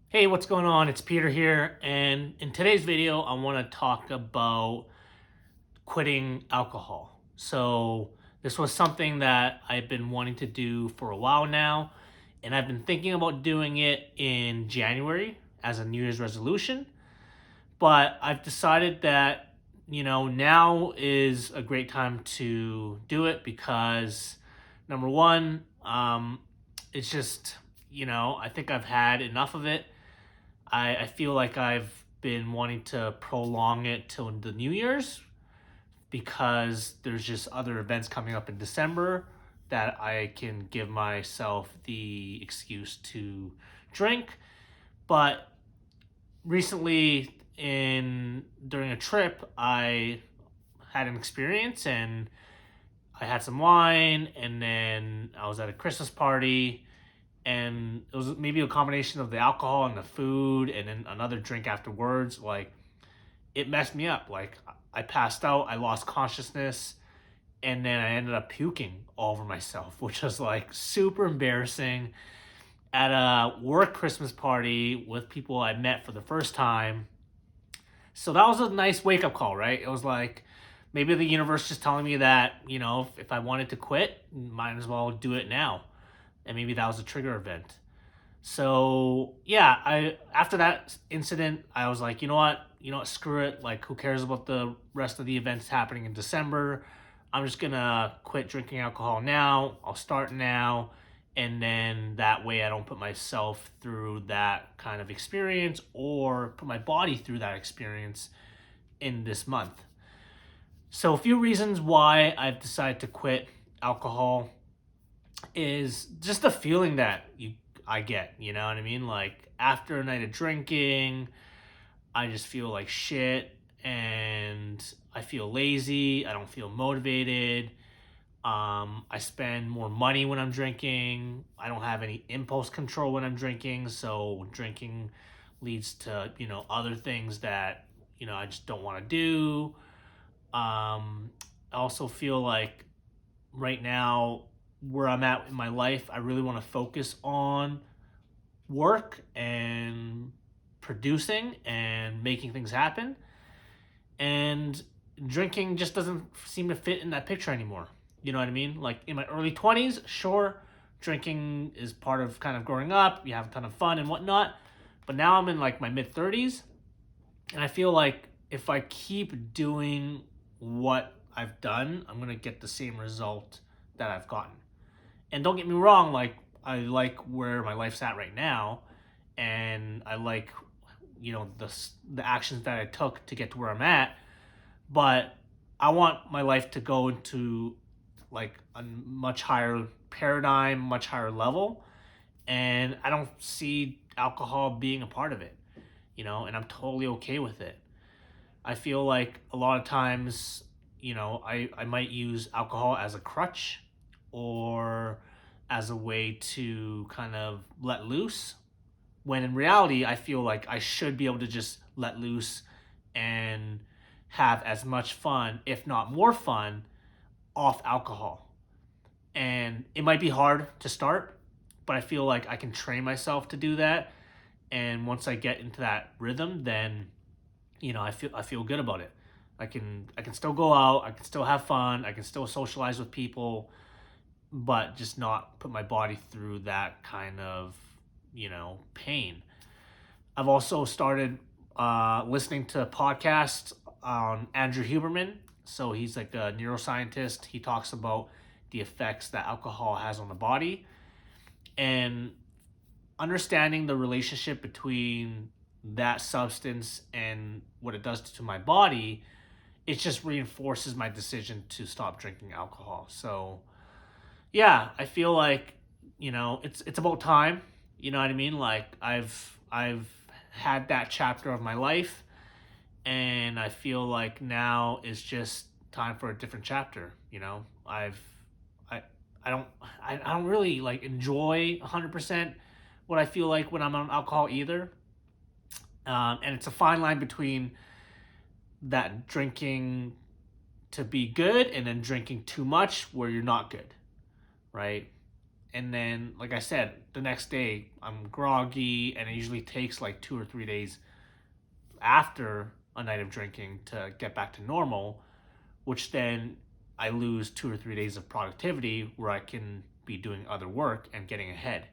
Hey, what's going on? It's Peter here, and in today's video, I want to talk about quitting alcohol. So, this was something that I've been wanting to do for a while now, and I've been thinking about doing it in January as a New Year's resolution. But I've decided that, now is a great time to do it because number one, it's just, I think I've had enough of it. I feel like I've been wanting to prolong it till the New Year's because there's just other events coming up in December that I can give myself the excuse to drink. But recently, in during a trip, I had an experience and I had some wine, and then I was at a Christmas party, and it was maybe a combination of the alcohol and the food and then another drink afterwards. Like, it messed me up. Like, I passed out, I lost consciousness, and then I ended up puking all over myself, which was like super embarrassing at a work Christmas party with people I met for the first time. So that was a nice wake up call, right? It was like maybe the universe just telling me that, if I wanted to quit, might as well do it now. And maybe that was a trigger event. So yeah, I after that incident, I was like, you know what, screw it. Like, who cares about the rest of the events happening in December? I'm just gonna quit drinking alcohol now. I'll start now, and then that way I don't put myself through that kind of experience or put my body through that experience in this month. So a few reasons why I've decided to quit alcohol is just the feeling that I get, you know what I mean? Like, after a night of drinking, I just feel like shit, and I feel lazy, I don't feel motivated. I spend more money when I'm drinking. I don't have any impulse control when I'm drinking, so drinking leads to, other things that, I just don't want to do. I also feel like right now, where I'm at in my life, I really want to focus on work and producing and making things happen. And drinking just doesn't seem to fit in that picture anymore. You know what I mean? Like, in my early 20s, sure, drinking is part of kind of growing up. You have a ton of fun and whatnot. But now I'm in like my mid 30s, and I feel like if I keep doing what I've done, I'm going to get the same result that I've gotten. And don't get me wrong, like, I like where my life's at right now, and I like, the actions that I took to get to where I'm at. But I want my life to go into like a much higher paradigm, much higher level, and I don't see alcohol being a part of it, and I'm totally okay with it. I feel like a lot of times, I might use alcohol as a crutch or as a way to kind of let loose. When in reality, I feel like I should be able to just let loose and have as much fun, if not more fun, off alcohol. And it might be hard to start, but I feel like I can train myself to do that. And once I get into that rhythm, then I feel good about it. I can still go out, I can still have fun, I can still socialize with people, but just not put my body through that kind of pain. I've also started listening to podcasts on Andrew Huberman. So he's like a neuroscientist. He talks about the effects that alcohol has on the body, and understanding the relationship between that substance and what it does to my body. It just reinforces my decision to stop drinking alcohol. So yeah, I feel like it's about time. You know what I mean? Like, I've had that chapter of my life, and I feel like now is just time for a different chapter. I I don't I don't really like enjoy 100% what I feel like when I'm on alcohol either. And it's a fine line between that drinking to be good and then drinking too much where you're not good, right? and then, like I said, the next day I'm groggy, and it usually takes like 2 or 3 days after a night of drinking to get back to normal, which then I lose 2 or 3 days of productivity where I can be doing other work and getting ahead.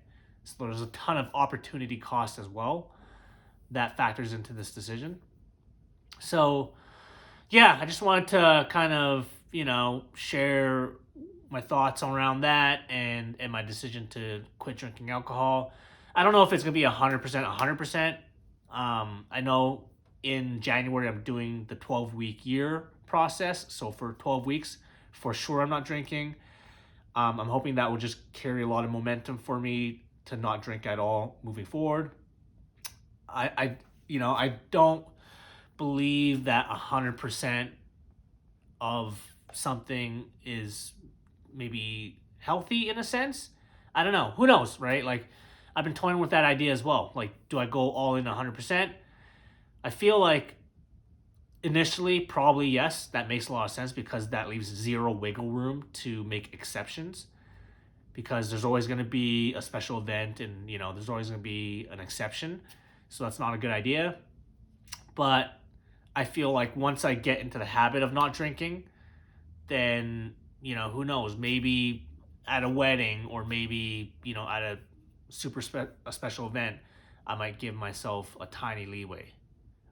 So there's a ton of opportunity cost as well that factors into this decision. So yeah, I just wanted to kind of, share my thoughts around that and my decision to quit drinking alcohol. I don't know if it's gonna be 100%, 100%. I know in January I'm doing the 12-week year process, so for 12 weeks, for sure I'm not drinking. I'm hoping that will just carry a lot of momentum for me to not drink at all moving forward. I don't believe that 100% of something is maybe healthy in a sense. I don't know. Who knows, right? Like, I've been toying with that idea as well. Like, do I go all in 100%? I feel like initially, probably yes, that makes a lot of sense because that leaves zero wiggle room to make exceptions. Because there's always going to be a special event, and there's always going to be an exception. So that's not a good idea. But I feel like once I get into the habit of not drinking, then who knows? Maybe at a wedding, or maybe at a a special event, I might give myself a tiny leeway.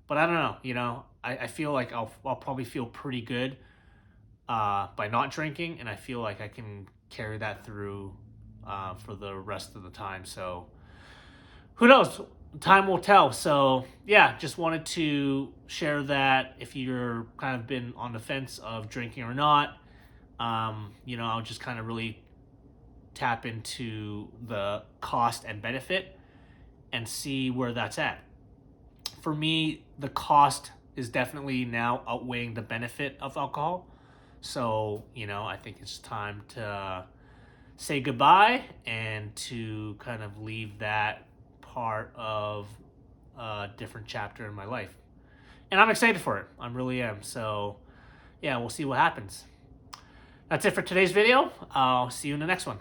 But I don't know. I feel like I'll probably feel pretty good by not drinking, and I feel like I can carry that through for the rest of the time. So who knows? Time will tell. So yeah, just wanted to share that if you're kind of been on the fence of drinking or not. I'll just kind of really tap into the cost and benefit and see where that's at. For me, the cost is definitely now outweighing the benefit of alcohol. So, I think it's time to say goodbye and to kind of leave that part of a different chapter in my life. And I'm excited for it. I really am. So, yeah, we'll see what happens. That's it for today's video. I'll see you in the next one.